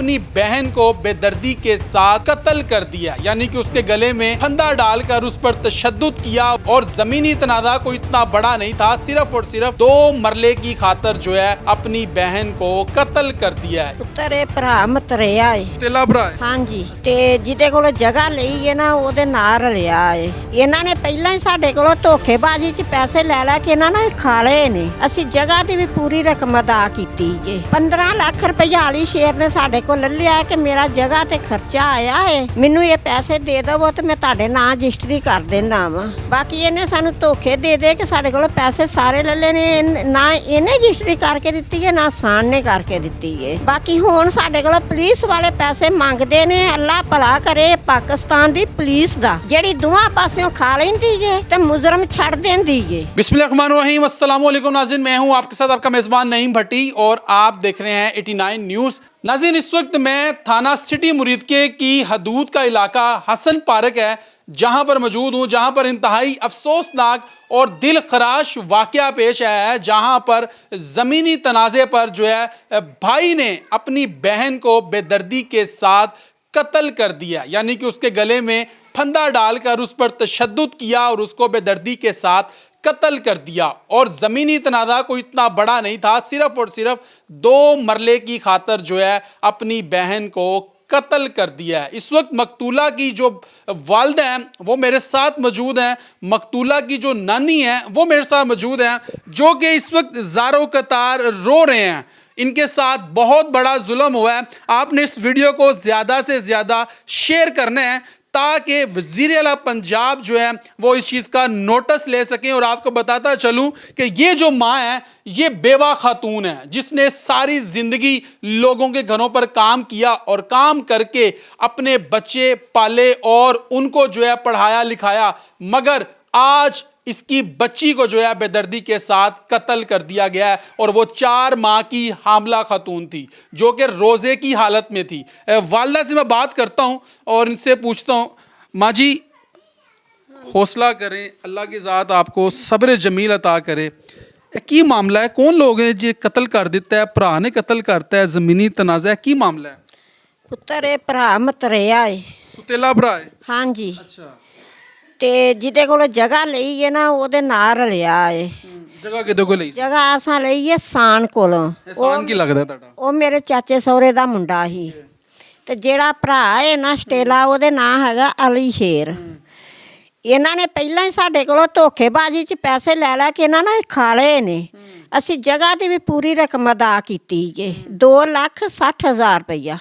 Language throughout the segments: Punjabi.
अपनी बहन को बेदर्दी के साथ कत्ल कर दिया, यानी कि उसके गले में फंदा डालकर उस पर तशद्दुद किया। और जमीनी तनाजा कोई इतना बड़ा नहीं था, सिर्फ और सिर्फ 2 मरले की खातर जो है अपनी बहन को कत्ल कर दिया है। ਪੁੱਤਰੇ ਭਰਾ ਮਤਰਿਆ ਏ तेला भरा है। ਹਾਂਜੀ ਤੇ ਜਿਹਦੇ ਕੋਲ ਜਗ੍ਹਾ ਲਈ ਏ ਨਾ ਉਹਦੇ ਨਾਲ ਰਲਿਆ ਏ। ਇਹਨਾਂ ਨੇ ਪਹਿਲਾਂ ਹੀ ਸਾਡੇ ਕੋਲੋਂ ਧੋਖੇਬਾਜ਼ੀ 'ਚ ਪੈਸੇ ਲੈ ਲੈ ਕੇ ਇਹਨਾਂ ਨੇ ਖਾ ਲਏ ਨੇ। ਅਸੀਂ ਜਗ੍ਹਾ ਦੀ ਵੀ ਪੂਰੀ ਰਕਮ ਅਦਾ ਕੀਤੀ ਏ। 15 ਲੱਖ ਰੁਪਈਆ ਵਾਲੀ ਸ਼ੇਰ ਨੇ ਸਾਡੇ ਕੋਲ ਲੈ ਲਿਆ ਕਿ ਮੇਰਾ ਜਗ੍ਹਾ ਤੇ ਖਰਚਾ ਆਇਆ ਏ, ਮੈਨੂੰ ਇਹ ਪੈਸੇ ਦੇ ਦੇਵੋ ਤੇ ਮੈਂ ਤੁਹਾਡੇ ਨਾਂ ਰਜਿਸਟਰੀ ਕਰ ਦੇਣਾ ਵਾ। ਬਾਕੀ ਇਹਨੇ ਸਾਨੂੰ ਧੋਖੇ ਦੇ ਕੇ ਸਾਡੇ ਕੋਲੋਂ ਪੈਸੇ ਸਾਰੇ ਲੈ ਲਏ ਨੇ। ਨਾ ਇਹਨੇ ਰਜਿਸਟਰੀ ਕਰਕੇ ਦਿੱਤੀ ਏ, ਨਾ ਸਾਨ ਨੇ ਕਰਕੇ ਦਿੱਤੀ ਏ। ਬਾਕੀ ਹੁਣ ਸਾਡੇ ਕੋਲੋਂ ਪੁਲਿਸ ਵਾਲੇ ਪੈਸੇ ਮੰਗਦੇ ਨੇ। ਅੱਲਾ ਭਲਾ ਕਰੇ ਪਾਕਿਸਤਾਨ ਦੀ ਪੁਲਿਸ ਦਾ, ਜਿਹੜੀ ਦੋਵਾਂ ਪਾਸਿਓਂ ਖਾ ਲੈਂਦੀ ਏ ਤੇ ਮੁਜਰਮ ਛੱਡ ਦਿੰਦੀ ਏ। बिस्मिल्लाहिर्रहमानिर्रहीम, अस्सलाम वालेकुम नाज़रीन, मैं हूं आपके साथ आपका मेज़बान नईम भट्टी और आप देख रहे हैं 89 न्यूज़। नाज़रीन, इस वक्त मैं थाना सिटी मुरीदके की हदूद का इलाका हसन पार्क है जहां पर मौजूद हूं, जहां पर इंतहाई अफसोसनाक और दिल खराश वाक़या पेश आया है, जहां पर ज़मीनी तनाज़े पर जो है भाई ने अपनी बहन को बेदर्दी के साथ कत्ल कर दिया, यानी कि उसके गले में फंदा डालकर उस पर तशद्दुद किया और उसको बेदर्दी के साथ कत्ल कर दिया। और ज़मीनी तनाज़ा कोई इतना बड़ा नहीं था, सिर्फ और सिर्फ 2 मरले की खातर जो है अपनी बहन को कत्ल कर दिया है। इस वक्त मकतूला की जो वालिदा हैं वो मेरे साथ मौजूद हैं, मकतूला की जो नानी हैं वो मेरे साथ मौजूद हैं, जो कि इस वक्त ज़ारो कतार रो रहे हैं। इनके साथ बहुत बड़ा जुल्म हुआ है। आपने इस वीडियो को ज़्यादा से ज़्यादा शेयर करना है ताकि वज़ीर आला पंजाब जो है वो इस चीज़ का नोटिस ले सकें। और आपको बताता चलूं कि ये जो माँ है ये बेवा खातून है, जिसने सारी ज़िंदगी लोगों के घरों पर काम किया और काम करके अपने बच्चे पाले और उनको जो है पढ़ाया लिखाया, मगर आज इसकी बच्ची को जो है बेदर्दी के साथ कत्ल कर दिया गया है। और वो 4 माह की हामला खातून थी जो कि रोज़े की हालत में थी। वालिदा से मैं बात करता हूँ और इनसे पूछता हूँ, माँ जी हौसला करें, अल्लाह की ज़ात आपको सब्र जमील अता करे। की मामला है, कौन लोग हैं जो कत्ल कर देता है, भरा ने कत्ल करता है, ज़मीनी तनाज़ा है, की मामला है? ਪੁੱਤਰੇ ਭਰਾ ਮਤਰਿਆ ਏ सुतेला भरा है। ਹਾਂਜੀ अच्छा, ਤੇ ਜਿਹਦੇ ਕੋਲ ਜਗ੍ਹਾ ਲਈ ਏ ਨਾ ਉਹਦੇ ਨਾਲ ਰਲਿਆ ਏ। जगह किदे को ਲਈ? ਜਗ੍ਹਾ ਅਸਾਂ ਲਈ ਏ ਸਾਨ ਕੋਲੋਂ। एहसान की लगदा ਤੁਹਾਡਾ? ਉਹ ਮੇਰੇ ਚਾਚੇ ਸਹੁਰੇ ਦਾ ਮੁੰਡਾ ਸੀ ਤੇ ਜਿਹੜਾ ਭਰਾ ਏ ਨਾ ਸਟੇਲਾ ਉਹਦੇ ਨਾਂ ਹੈਗਾ ਅਲੀ ਸ਼ੇਰ। ਇਹਨਾਂ ਨੇ ਪਹਿਲਾਂ ਹੀ ਸਾਡੇ ਕੋਲੋਂ ਧੋਖੇਬਾਜ਼ੀ 'ਚ ਪੈਸੇ ਲੈ ਲੈ ਕੇ ਇਹਨਾਂ ਨੇ ਖਾ ਲਏ ਨੇ। ਅਸੀਂ ਜਗ੍ਹਾ ਦੀ ਵੀ ਪੂਰੀ ਰਕਮ ਅਦਾ ਕੀਤੀ ਏ, 2,60,000 ਰੁਪਈਆ।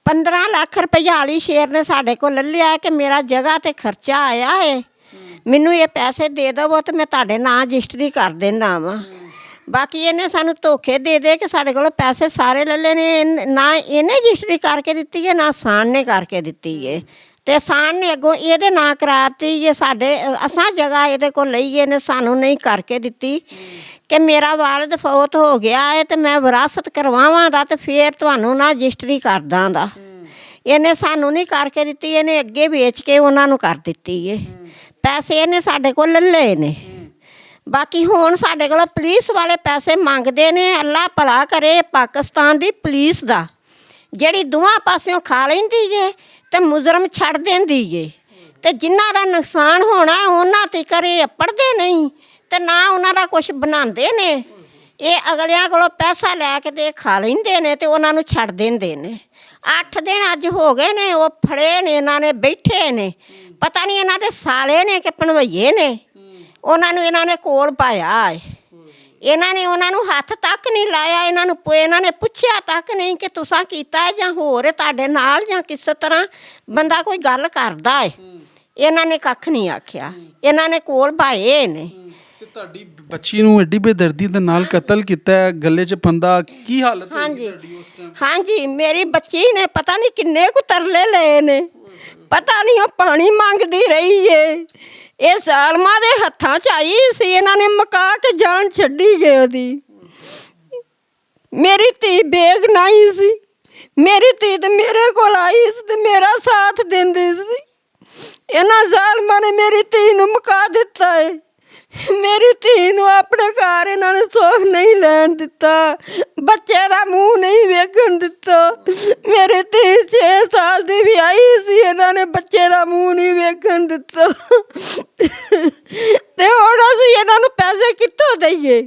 15 ਲੱਖ ਰੁਪਈਆ ਵਾਲੀ ਸ਼ੇਰ ਨੇ ਸਾਡੇ ਕੋਲ ਲੈ ਲਿਆ ਕਿ ਮੇਰਾ ਜਗ੍ਹਾ ਤੇ ਖਰਚਾ ਆਇਆ ਏ, ਮੈਨੂੰ ਇਹ ਪੈਸੇ ਦੇ ਦੇਵੋ ਤੇ ਮੈਂ ਤੁਹਾਡੇ ਨਾਂ ਰਜਿਸਟਰੀ ਕਰ ਦੇਣਾ ਵਾ। ਬਾਕੀ ਇਹਨੇ ਸਾਨੂੰ ਧੋਖੇ ਦੇ ਕੇ ਸਾਡੇ ਕੋਲ ਪੈਸੇ ਸਾਰੇ ਲੈ ਲਏ ਨੇ। ਨਾ ਇਹਨੇ ਰਜਿਸਟਰੀ ਕਰਕੇ ਦਿੱਤੀ ਏ, ਨਾ ਸਾਨ ਨੇ ਕਰਕੇ ਦਿੱਤੀ ਏ। ਤੇ ਸਾਨ ਨੇ ਅੱਗੋਂ ਇਹਦੇ ਨਾਂ ਕਰਾਤੀ ਏ। ਸਾਡੇ ਅਸਾਂ ਜਗ੍ਹਾ ਇਹਦੇ ਕੋਲ ਲਈ ਇਹਨੇ ਸਾਨੂੰ ਨਹੀਂ ਕਰਕੇ ਦਿੱਤੀ ਕਿ ਮੇਰਾ ਵਾਲਿਦ ਫੌਤ ਹੋ ਗਿਆ ਹੈ ਤੇ ਮੈਂ ਵਿਰਾਸਤ ਕਰਵਾਵਾਂ ਦਾ ਤੇ ਫਿਰ ਤੁਹਾਨੂੰ ਨਾ ਰਜਿਸਟਰੀ ਕਰ ਦਾਂਦਾ। ਇਹਨੇ ਸਾਨੂੰ ਨਹੀਂ ਕਰਕੇ ਦਿੱਤੀ, ਇਹਨੇ ਅੱਗੇ ਵੇਚ ਕੇ ਉਹਨਾਂ ਨੂੰ ਕਰ ਦਿੱਤੀ ਏ। ਪੈਸੇ ਇਹਨੇ ਸਾਡੇ ਕੋਲ ਲੈ ਲਏ ਨੇ। ਬਾਕੀ ਹੁਣ ਸਾਡੇ ਕੋਲ ਪੁਲਿਸ ਵਾਲੇ ਪੈਸੇ ਮੰਗਦੇ ਨੇ। ਅੱਲਾ ਭਲਾ ਕਰੇ ਪਾਕਿਸਤਾਨ ਦੀ ਪੁਲਿਸ ਦਾ, ਜਿਹੜੀ ਦੋਵਾਂ ਪਾਸਿਓਂ ਖਾ ਲੈਂਦੀ ਏ ਤੇ ਮੁਜਰਮ ਛੱਡ ਦਿੰਦੀ ਏ। ਤੇ ਜਿਨ੍ਹਾਂ ਦਾ ਨੁਕਸਾਨ ਹੋਣਾ ਉਹਨਾਂ ਤੇ ਕਰੇ ਪੜ੍ਹਦੇ ਨਹੀਂ ਤੇ ਨਾ ਉਹਨਾਂ ਦਾ ਕੁਛ ਬਣਾਉਂਦੇ ਨੇ। ਇਹ ਅਗਲਿਆਂ ਕੋਲੋਂ ਪੈਸਾ ਲੈ ਕੇ ਤੇ ਖਾ ਲੈਂਦੇ ਨੇ ਤੇ ਉਹਨਾਂ ਨੂੰ ਛੱਡ ਦਿੰਦੇ ਨੇ। 8 ਦਿਨ ਅੱਜ ਹੋ ਗਏ ਨੇ ਉਹ ਫੜੇ ਨੇ, ਇਹਨਾਂ ਨੇ ਬੈਠੇ ਨੇ। ਪਤਾ ਨਹੀਂ ਇਹਨਾਂ ਦੇ ਸਾਲੇ ਨੇ ਕਿ ਭਣਵਈਏ ਨੇ, ਉਹਨਾਂ ਨੂੰ ਇਹਨਾਂ ਨੇ ਕੋਲ ਪਾਇਆ ਏ। ਇਹਨਾਂ ਨੇ ਉਹਨਾਂ ਨੂੰ ਹੱਥ ਤੱਕ ਨਹੀਂ ਲਾਇਆ, ਇਹਨਾਂ ਨੇ ਪੁੱਛਿਆ ਤੱਕ ਨਹੀਂ ਕਿ ਤੁਸੀਂ ਕੀਤਾ ਹੈ ਜਾਂ ਹੋਰ ਤੁਹਾਡੇ ਨਾਲ ਜਾਂ ਕਿਸ ਤਰ੍ਹਾਂ ਬੰਦਾ ਕੋਈ ਗੱਲ ਕਰਦਾ ਏ। ਇਹਨਾਂ ਨੇ ਕੱਖ ਨਹੀਂ ਆਖਿਆ, ਇਹਨਾਂ ਨੇ ਕੋਲ ਪਾਏ ਨੇ। ਤੁਹਾਡੀ ਬੱਚੀ ਨੂੰ ਐਡੀ ਬੇਦਰਦੀ ਦੇ ਨਾਲ ਕਤਲ ਕੀਤਾ ਹੈ, ਗਲੇ 'ਚ ਫੰਦਾ, ਕੀ ਹਾਲਤ ਹੈ ਤੁਹਾਡੀ ਉਸ ਟਾਈਮ? ਹਾਂਜੀ, ਮੇਰੀ ਬੱਚੀ ਨੇ ਪਤਾ ਨਹੀਂ ਕਿੰਨੇ ਕੁ ਤਰਲੇ ਲਏ ਨੇ, ਪਤਾ ਨਹੀਂ ਉਹ ਪਾਣੀ ਮੰਗਦੀ ਰਹੀ ਏ। ਇਹ ਜ਼ਾਲਮਾਂ ਦੇ ਹੱਥਾਂ 'ਚ ਆਈ ਸੀ, ਇਹਨਾਂ ਨੇ ਮੁਕਾ ਕੇ ਜਾਨ ਛੱਡੀ ਗਏ ਉਹਦੀ। ਮੇਰੀ ਧੀ ਬੇਗਨਾਹੀ ਸੀ, ਮੇਰੀ ਧੀ ਤੇ ਮੇਰੇ ਕੋਲ ਆਈ ਸੀ ਤੇ ਮੇਰਾ ਸਾਥ ਦਿੰਦੀ ਸੀ। ਇਹਨਾਂ ਜ਼ਾਲਮਾਂ ਨੇ ਮੇਰੀ ਧੀ ਨੂੰ ਮੁਕਾ ਦਿੱਤਾ ਏ। ਮੇਰੀ ਧੀ ਨੂੰ ਆਪਣੇ ਘਰ ਇਹਨਾਂ ਨੇ ਸੁੱਖ ਨਹੀਂ ਲੈਣ ਦਿੱਤਾ, ਬੱਚੇ ਦਾ ਮੂੰਹ ਨਹੀਂ ਵੇਖਣ ਦਿੱਤਾ। ਮੇਰੇ ਧੀ 6 ਸਾਲ ਦੀ ਵੀ ਆਈ ਸੀ, ਇਹਨਾਂ ਨੇ ਬੱਚੇ ਦਾ ਮੂੰਹ ਨਹੀਂ ਵੇਖਣ ਦਿੱਤਾ। ਤੇ ਹੁਣ ਅਸੀਂ ਇਹਨਾਂ ਨੂੰ ਪੈਸੇ ਕਿੱਥੋਂ ਦਈਏ?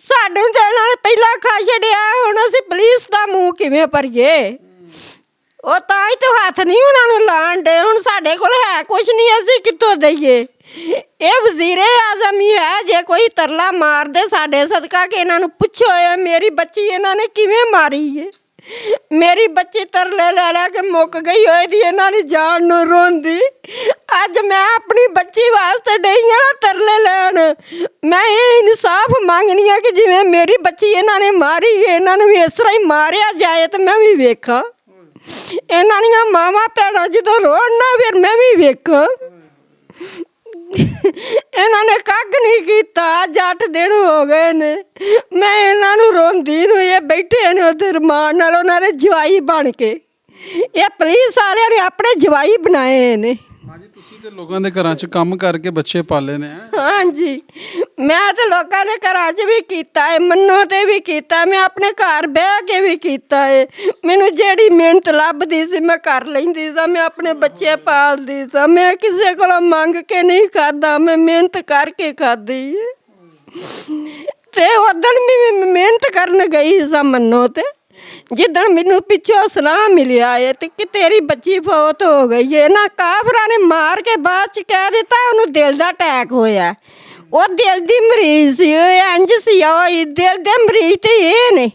ਸਾਨੂੰ ਤਾਂ ਇਹਨਾਂ ਨੇ ਪਹਿਲਾਂ ਖਾ ਛੱਡਿਆ, ਹੁਣ ਅਸੀਂ ਪੁਲਿਸ ਦਾ ਮੂੰਹ ਕਿਵੇਂ ਭਰੀਏ? ਉਹ ਤਾਂ ਹੀ ਤਾਂ ਹੱਥ ਨਹੀਂ ਉਹਨਾਂ ਨੂੰ ਲਾਣ ਦੇ। ਹੁਣ ਸਾਡੇ ਕੋਲ ਹੈ ਕੁਛ ਨਹੀਂ, ਅਸੀਂ ਕਿੱਥੋਂ ਦਈਏ? ਇਹ ਵਜ਼ੀਰੇ ਆਜ਼ਮ ਹੀ ਹੈ, ਜੇ ਕੋਈ ਤਰਲਾ ਮਾਰਦੇ ਸਾਡੇ ਸਦਕਾ ਕਿ ਇਹਨਾਂ ਨੂੰ ਪੁੱਛੋ ਇਹ ਮੇਰੀ ਬੱਚੀ ਇਹਨਾਂ ਨੇ ਕਿਵੇਂ ਮਾਰੀ ਹੈ। ਮੇਰੀ ਬੱਚੀ ਤਰਲੇ ਲੈ ਲੈ ਕੇ ਮੁੱਕ ਗਈ ਹੋਈ ਦੀ, ਇਹਨਾਂ ਦੀ ਜਾਨ ਨੂੰ ਰੋਂਦੀ। ਅੱਜ ਮੈਂ ਆਪਣੀ ਬੱਚੀ ਵਾਸਤੇ ਡਈ ਹਾਂ ਤਰਲੇ ਲੈਣ। ਮੈਂ ਇਹ ਇਨਸਾਫ ਮੰਗਣੀ ਆ ਕਿ ਜਿਵੇਂ ਮੇਰੀ ਬੱਚੀ ਇਹਨਾਂ ਨੇ ਮਾਰੀ, ਇਹਨਾਂ ਨੂੰ ਵੀ ਇਸ ਤਰ੍ਹਾਂ ਹੀ ਮਾਰਿਆ ਜਾਏ ਤੇ ਮੈਂ ਵੀ ਵੇਖਾਂ। ਇਹਨਾਂ ਦੀਆਂ ਮਾਵਾਂ ਭੈਣਾਂ ਜਦੋਂ ਰੋਣ ਨਾ, ਫਿਰ ਮੈਂ ਵੀ ਵੇਖਾਂ। ਇਹਨਾਂ ਨੇ ਕੱਖ ਨਹੀਂ ਕੀਤਾ, ਅੱਜ 8 ਦਿਨ ਹੋ ਗਏ ਨੇ ਮੈਂ ਇਹਨਾਂ ਨੂੰ ਰੋਂਦੀ ਨੂੰ। ਇਹ ਬੈਠੇ ਨੇ ਉੱਥੇ ਰਮਾਨ ਨਾਲ, ਉਹਨਾਂ ਦੇ ਜਵਾਈ ਬਣ ਕੇ। ਇਹ ਪੁਲਿਸ ਵਾਲਿਆਂ ਨੇ ਆਪਣੇ ਜਵਾਈ ਬਣਾਏ ਨੇ। ਹਾਂਜੀ, ਤੁਸੀਂ ਤੇ ਲੋਕਾਂ ਦੇ ਘਰਾਂ 'ਚ ਕੰਮ ਕਰਕੇ ਬੱਚੇ ਪਾਲੇ ਨੇ। ਹਾਂਜੀ, ਮੈਂ ਤੇ ਲੋਕਾਂ ਦੇ ਘਰਾਂ 'ਚ ਵੀ ਕੀਤਾ ਹੈ, ਮੰਨੋ ਤੇ ਵੀ ਕੀਤਾ, ਮੈਂ ਆਪਣੇ ਘਰ ਬਹਿ ਕੇ ਵੀ ਕੀਤਾ ਹੈ। ਮੈਨੂੰ ਜਿਹੜੀ ਮਿਹਨਤ ਲੱਭਦੀ ਸੀ ਮੈਂ ਕਰ ਲੈਂਦੀ ਸਾਂ, ਮੈਂ ਆਪਣੇ ਬੱਚੇ ਪਾਲਦੀ ਸਾਂ। ਮੈਂ ਕਿਸੇ ਕੋਲੋਂ ਮੰਗ ਕੇ ਨਹੀਂ ਖਾਧਾ, ਮੈਂ ਮਿਹਨਤ ਕਰਕੇ ਖਾਧੀ ਹੈ। ਤੇ ਉਦਣ ਵੀ ਮਿਹਨਤ ਕਰਨ ਗਈ ਸਾਂ ਮੰਨੋ ਤੇ, ਜਿੱਦਣ ਮੈਨੂੰ ਪਿੱਛੋਂ ਸਲਾਹ ਮਿਲਿਆ ਹੈ ਤੇ ਕਿ ਤੇਰੀ ਬੱਚੀ ਫੌਤ ਹੋ ਗਈ ਹੈ ਨਾ, ਕਾਫਰਾਂ ਨੇ ਮਾਰ ਕੇ ਬਾਅਦ 'ਚ ਕਹਿ ਦਿੱਤਾ ਉਹਨੂੰ ਦਿਲ ਦਾ ਅਟੈਕ ਹੋਇਆ। ਉਹ ਦਿਲ ਦੀ ਮਰੀਜ਼ ਸੀ, ਉਹ ਇੰਝ ਸੀ, ਉਹ ਦਿਲ ਦੇ ਮਰੀਜ਼ ਤੇ ਇਹ ਨੇ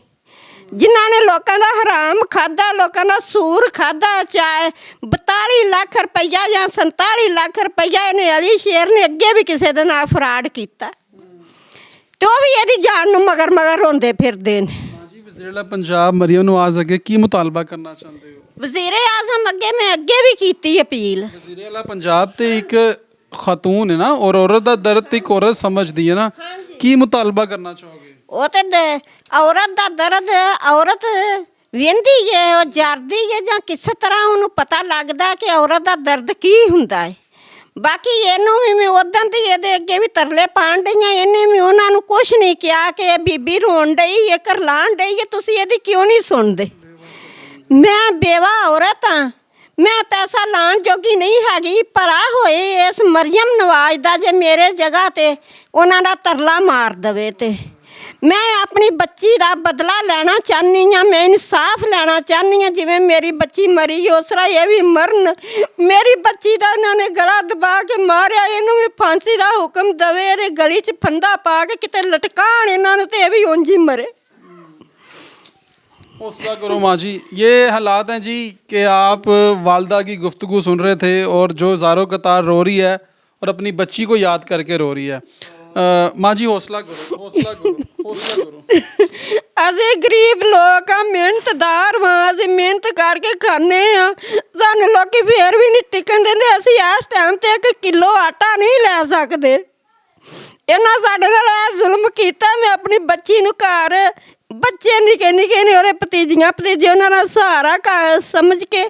ਜਿਨ੍ਹਾਂ ਨੇ ਲੋਕਾਂ ਦਾ ਹਰਾਮ ਖਾਧਾ, ਲੋਕਾਂ ਦਾ ਸੂਰ ਖਾਧਾ। ਚਾਹੇ 42 ਲੱਖ ਰੁਪਈਆ ਜਾਂ 47 ਲੱਖ ਰੁਪਈਆ ਇਹਨੇ ਅਲੀ ਸ਼ੇਰ ਨੇ ਅੱਗੇ ਵੀ ਕਿਸੇ ਦੇ ਨਾਲ ਫਰਾਡ ਕੀਤਾ, ਤੇ ਉਹ ਵੀ ਇਹਦੀ ਜਾਨ ਨੂੰ ਮਗਰ ਮਗਰ ਰੋਂਦੇ ਫਿਰਦੇ ਨੇ। ਵਜ਼ੀਰ ਪੰਜਾਬ ਮਰੀਮ ਨਵਾਜ਼ ਅੱਗੇ ਕੀ ਮੁਤਾਲਬਾ ਕਰਨਾ ਚਾਹੁੰਦੇ ਹੋ? ਵਜ਼ੀਰੇ ਆਜ਼ਮ ਅੱਗੇ ਮੈਂ ਅੱਗੇ ਵੀ ਕੀਤੀ ਅਪੀਲ। ਵਜ਼ੀਰ ਆਲਾ ਪੰਜਾਬ ਤੇ ਇੱਕ ਖਾਤੂਨ ਹੈ ਨਾ, ਔਰ ਔਰਤ ਦਾ ਦਰਦ ਤੇ ਇੱਕ ਔਰਤ ਸਮਝਦੀ ਹੈ ਨਾ, ਕੀ ਮੁਤਾਲਬਾ ਕਰਨਾ ਚਾਹੋਗੇ? ਉਹ ਤੇ ਔਰਤ ਦਾ ਦਰਦ ਔਰਤ ਵੇਂਦੀ ਹੈ, ਉਹ ਜਰਦੀ ਹੈ, ਜਾਂ ਕਿਸੇ ਤਰ੍ਹਾਂ ਉਹਨੂੰ ਪਤਾ ਲੱਗਦਾ ਕਿ ਔਰਤ ਦਾ ਦਰਦ ਕੀ ਹੁੰਦਾ ਹੈ। ਬਾਕੀ ਇਹਨੂੰ ਵੀ ਮੈਂ ਉਦੋਂ ਦੀ ਇਹਦੇ ਅੱਗੇ ਵੀ ਤਰਲੇ ਪਾਣ ਡਈਆਂ, ਇਹਨੇ ਵੀ ਉਹਨਾਂ ਨੂੰ ਕੁਛ ਨਹੀਂ ਕਿਹਾ ਕਿ ਇਹ ਬੀਬੀ ਰੋਣ ਡਈ, ਇਹ ਕਰਲਾਣ ਡਈ ਹੈ, ਤੁਸੀਂ ਇਹਦੀ ਕਿਉਂ ਨਹੀਂ ਸੁਣਦੇ? ਮੈਂ ਬੇਵਾ ਔਰਤ ਹਾਂ, ਮੈਂ ਪੈਸਾ ਲਾਣ ਜੋਗੀ ਨਹੀਂ ਹੈਗੀ। ਭਲਾ ਹੋਏ ਇਸ ਮਰੀਮ ਨਵਾਜ਼ ਦਾ ਜੇ ਮੇਰੇ ਜਗ੍ਹਾ ਤੇ ਉਹਨਾਂ ਦਾ ਤਰਲਾ ਮਾਰ ਦਵੇ ਤੇ ਮੈਂ ਆਪਣੀ ਬੱਚੀ ਦਾ ਬਦਲਾ ਲੈਣਾ ਚਾਹੁੰਦੀ ਹਾਂ, ਮੈਂ ਇਨਸਾਫ ਲੈਣਾ ਚਾਹੁੰਦੀ ਹਾਂ। ਜਿਵੇਂ ਮੇਰੀ ਬੱਚੀ ਮਰੀ ਉਸ ਤਰ੍ਹਾਂ ਇਹ ਵੀ ਮਰਨ। ਮੇਰੀ ਬੱਚੀ ਦਾ ਇਹਨਾਂ ਨੇ ਗਲਾ ਦਬਾ ਕੇ ਮਾਰਿਆ, ਇਹਨੂੰ ਵੀ ਫਾਂਸੀ ਦਾ ਹੁਕਮ ਦਵੇ, ਇਹਦੇ ਗਲੀ 'ਚ ਫੰਦਾ ਪਾ ਕੇ ਕਿਤੇ ਲਟਕਾਣ ਇਹਨਾਂ ਨੂੰ, ਤੇ ਇਹ ਵੀ ਉਂਝ ਹੀ ਮਰੇ। हौसला करो माँ जी। ये हालात हैं जी कि आप वालदा की गुफ्तगू सुन रहे थे और जो ज़ारो कतार रो रही है और अपनी बच्ची को याद करके रो रही है। माँ जी हौसला करो, हौसला करो, हौसला करो। ਅਸੀਂ ਗਰੀਬ ਲੋਕ ਆ, ਮਿਹਨਤਦਾਰ ਵਾਂ, ਅਸੀਂ ਮਿਹਨਤ ਕਰਕੇ ਖਾਂਦੇ ਆ, ਸਾਨੂੰ ਲੋਕੀ ਫੇਰ ਵੀ ਨਹੀਂ ਟਿਕਣ ਦਿੰਦੇ। ਅਸੀਂ ਇਸ ਟਾਈਮ ਤੇ 1 ਕਿਲੋ ਆਟਾ ਨਹੀਂ ਲੈ ਸਕਦੇ। ਇਹਨਾਂ ਸਾਡੇ ਨਾਲ ਇਹ ਜ਼ੁਲਮ ਕੀਤਾ। ਮੈਂ ਆਪਣੀ ਬੱਚੀ ਨੂੰ ਘਰ, ਬੱਚੇ ਨਿੱਕੇ ਨਿੱਕੇ ਨੇ, ਉਹਦੇ ਭਤੀਜੀਆਂ ਭਤੀਜੇ, ਉਹਨਾਂ ਦਾ ਸਹਾਰਾ ਸਮਝ ਕੇ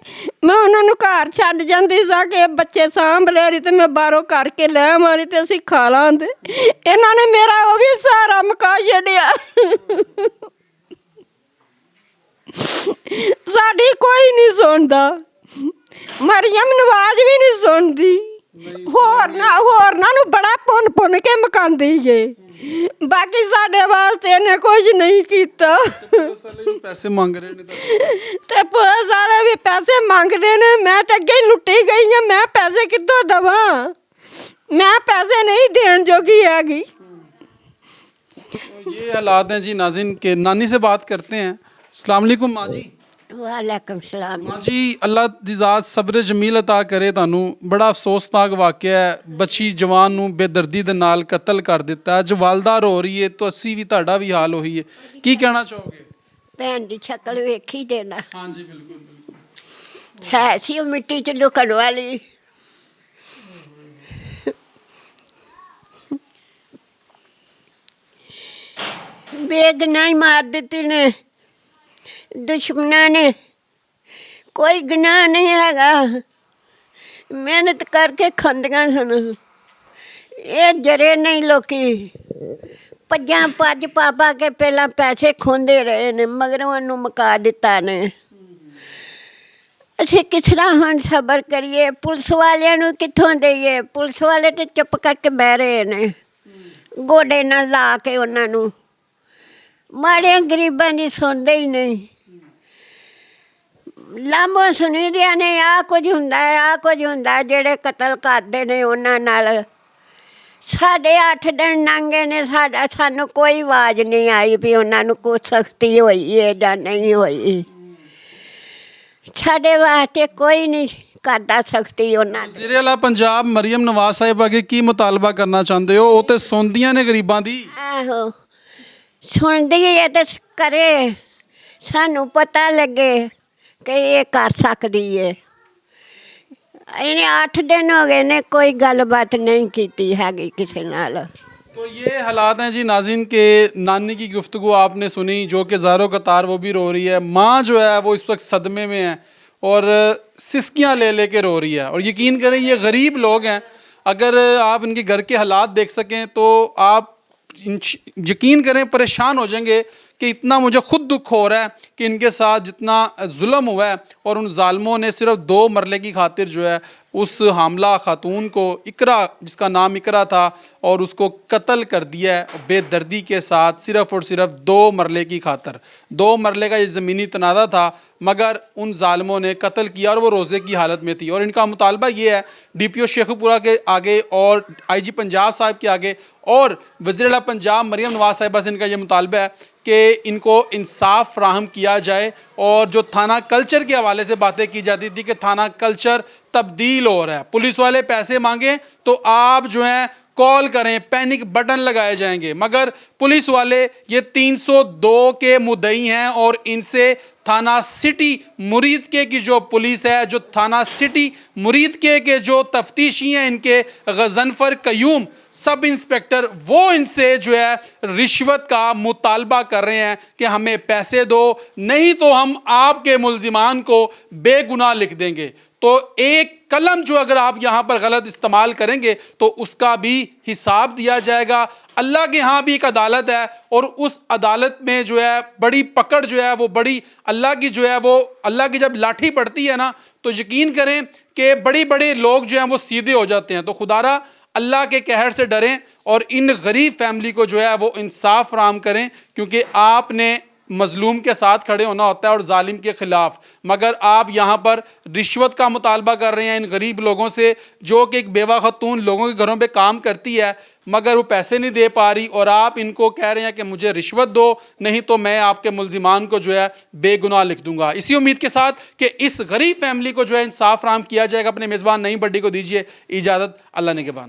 ਮੈਂ ਉਹਨਾਂ ਨੂੰ ਘਰ ਛੱਡ ਜਾਂਦੀ ਸਾਂ ਕਿ ਬੱਚੇ ਸਾਂਭ ਲੈ, ਤੇ ਮੈਂ ਬਾਹਰੋਂ ਕਰਕੇ ਲੈ ਆਵਾਂਗੀ ਤੇ ਅਸੀਂ ਖਾ ਲਾਂਗੇ। ਇਹਨਾਂ ਨੇ ਮੇਰਾ ਉਹ ਵੀ ਸਹਾਰਾ ਮੁਕਾ ਛੱਡਿਆ। ਸਾਡੀ ਕੋਈ ਨਹੀਂ ਸੁਣਦਾ, ਮਰੀਮ ਨਵਾਜ਼ ਵੀ ਨਹੀਂ ਸੁਣਦੀ। ਹੋਰਨਾਂ ਨੂੰ ਬੜਾ ਪੁੰਨ ਕੇ ਮਕਾਉਂਦੀ ਏ, ਬਾਕੀ ਸਾਡੇ ਵਾਸਤੇ ਇਹਨੇ ਕੁਝ ਨਹੀਂ ਕੀਤਾ। ਪੈਸੇ ਮੰਗ ਰਹੇ ਨੇ ਤੇ ਪੁਲਿਸ ਵਾਲੇ ਵੀ ਪੈਸੇ ਮੰਗਦੇ ਨੇ। ਮੈਂ ਤਾਂ ਅੱਗੇ ਲੁੱਟੀ ਗਈ ਹਾਂ, ਮੈਂ ਪੈਸੇ ਕਿੱਥੋਂ ਦੇਵਾਂ? ਮੈਂ ਪੈਸੇ ਨਹੀਂ ਦੇਣ ਜੋਗੀ हैगी। ये हालात हैं जी नाज़रीन के। नानी से बात करते हैं। अस्सलाम वालेकुम माँ जी। वालेकुम सलाम। माँ जी अल्लाह दी ज़ात सब्र जमील अता करे तुहानू। बड़ा अफसोसनाक वाक़या है, बच्ची जवान नू बेदर्दी दे नाल कतल कर दिता। अज वालदा रो रही है तो असी भी तुहाडा भी हाल होई है, की कहना चाहोगे? ਭੈਣ ਦੀ ਸ਼ਕਲ ਵੇਖੀ ਦੇਣਾ हाँ जी बिल्कुल बिल्कुल। ਹੈ ਸੀ ਉਹ ਮਿੱਟੀ 'ਚ ਲੁਕਣ ਵਾਲੀ। ਬੇਗੁਨਾਹ ਹੀ ਮਾਰ ਦਿੱਤੀ ਨੇ ਦੁਸ਼ਮਣਾਂ ਨੇ, ਕੋਈ ਗੁਨਾਹ ਨਹੀਂ ਹੈਗਾ। ਮਿਹਨਤ ਕਰਕੇ ਖਾਂਦੀਆਂ ਸਨ, ਇਹ ਜਰੇ ਨਹੀਂ ਲੋਕੀ ਪੱਜਾਂ ਪੱਜ ਪਾ ਕੇ ਪਹਿਲਾਂ ਪੈਸੇ ਖੋਂਦੇ ਰਹੇ ਨੇ ਮਗਰੋਂ ਉਹਨੂੰ ਮੁਕਾ ਦਿੱਤਾ ਨੇ। ਅਸੀਂ ਕਿਸ ਤਰ੍ਹਾਂ ਹੁਣ ਸਬਰ ਕਰੀਏ? ਪੁਲਿਸ ਵਾਲਿਆਂ ਨੂੰ ਕਿੱਥੋਂ ਦੇਈਏ? ਪੁਲਿਸ ਵਾਲੇ ਤੇ ਚੁੱਪ ਕਰਕੇ ਬਹਿ ਰਹੇ ਨੇ ਗੋਡੇ ਨਾਲ ਲਾ ਕੇ ਉਹਨਾਂ ਨੂੰ। ਮਾੜਿਆਂ ਗਰੀਬਾਂ ਦੀ ਸੁਣਦੇ ਹੀ ਨਹੀਂ। ਲਾਂਭੋ ਸੁਣੀ ਦਿਆਂ ਨੇ ਆਹ ਕੁਝ ਹੁੰਦਾ ਹੈ, ਆਹ ਕੁਝ ਹੁੰਦਾ, ਜਿਹੜੇ ਕਤਲ ਕਰਦੇ ਨੇ ਉਹਨਾਂ ਨਾਲ। ਸਾਡੇ 8 ਦਿਨ ਲੰਘੇ ਨੇ, ਸਾਨੂੰ ਕੋਈ ਆਵਾਜ਼ ਨਹੀਂ ਆਈ ਵੀ ਉਹਨਾਂ ਨੂੰ ਕੋਈ ਸਖਤੀ ਹੋਈ ਹੈ ਜਾਂ ਨਹੀਂ ਹੋਈ। ਸਾਡੇ ਵਾਸਤੇ ਕੋਈ ਨਹੀਂ ਕਰਦਾ ਸਖਤੀ ਉਹਨਾਂ ਦੀ। ਵਜ਼ੀਰ ਆਲਾ ਪੰਜਾਬ ਮਰੀਮ ਨਵਾਜ਼ ਸਾਹਿਬ ਅੱਗੇ ਕੀ ਮੁਤਾਲਬਾ ਕਰਨਾ ਚਾਹੁੰਦੇ ਹੋ? ਉਹ ਤੇ ਸੁਣਦੀਆਂ ਨੇ ਗਰੀਬਾਂ ਦੀ। ਆਹੋ ਸੁਣਦੀ ਹੈ ਤੇ ਕਰੇ, ਸਾਨੂੰ ਪਤਾ ਲੱਗੇ ਕਿ ਇਹ ਕਰ ਸਕਦੀ ਹੈ। ਇਹਨੇ 8 ਦਿਨ ਹੋ ਗਏ ਨੇ ਕੋਈ ਗੱਲਬਾਤ नहीं की हैगी किसी नाल। तो ये हालात हैं जी नाज़रीन के नानी की गुफ्तगू आपने सुनी जो कि ज़ारो कतार वो भी रो रही है। माँ जो है वो इस वक्त सदमे में है और सिसकियाँ ले के रो रही है। और यकीन करें ये गरीब लोग हैं, अगर आप इनके घर के हालात देख सकें तो आप यकीन करें परेशान हो जाएंगे कि इतना मुझे खुद दुख हो रहा है कि इनके साथ जितना जुल्म हुआ है और उन ज़ालिमों ने सिर्फ 2 मरले की खातिर जो है उस हामला खातून को इकरा, जिसका नाम इकरा था, और उसको कत्ल कर दिया है बेदर्दी के साथ, सिर्फ़ और सिर्फ 2 मरले की खातिर। 2 मरले का ये ज़मीनी तनाज़ा था मगर उन ज़ालिमों ने कत्ल किया और वो रोज़े की हालत में थी। और इनका मुतालबा ये है DPO शेखुपुरा के आगे और IG पंजाब साहब के आगे और वज़ीर आला पंजाब मरीम नवाज़ साहिबा से इनका ये मुतालबा है कि इनको इंसाफ फ़राहम किया जाए। और जो थाना कल्चर के हवाले से बातें की जाती थी कि थाना कल्चर तब्दील हो रहा है, पुलिस वाले पैसे मांगें तो आप जो हैं कॉल करें, पैनिक बटन लगाए जाएंगे, मगर पुलिस वाले ये 302 के मुद्दई हैं और इनसे थाना सिटी मुरीदके की जो पुलिस है, जो थाना सिटी मुरीदके के जो तफ्तीशी हैं इनके गज़नफ़र क़यूम सब इंस्पेक्टर, वो इनसे जो है रिश्वत का मुतालबा कर रहे हैं कि हमें पैसे दो नहीं तो हम आपके मुल्ज़िमान को बेगुनाह लिख देंगे। तो एक कलम जो अगर आप यहाँ पर गलत इस्तेमाल करेंगे तो उसका भी हिसाब दिया जाएगा। अल्लाह के यहाँ भी एक अदालत है और उस अदालत में जो है बड़ी पकड़ जो है वो बड़ी अल्लाह की जो है वो अल्लाह की जब लाठी पड़ती है ना तो यकीन करें कि बड़े लोग जो हैं वो सीधे हो जाते हैं। तो खुदारा अल्लाह के कहर से डरें और इन गरीब फैमिली को जो है वो इंसाफ फराहम करें, क्योंकि आपने मज़लूम के साथ खड़े होना होता है और जालिम के ख़िलाफ़। मगर आप यहाँ पर रिश्वत का मुतालबा कर रहे हैं इन गरीब लोगों से, जो कि एक बेवा खतून लोगों के घरों पे काम करती है मगर वो पैसे नहीं दे पा रही, और आप इनको कह रहे हैं कि मुझे रिश्वत दो नहीं तो मैं आपके मुल्ज़िमान को जो है बेगुनाह लिख दूंगा। इसी उम्मीद के साथ कि इस गरीब फैमिली को जो है इंसाफ फराहम किया जाएगा, अपने मेज़बान नईम भट्टी को दीजिए इजाज़त। अल्लाह ने के बान।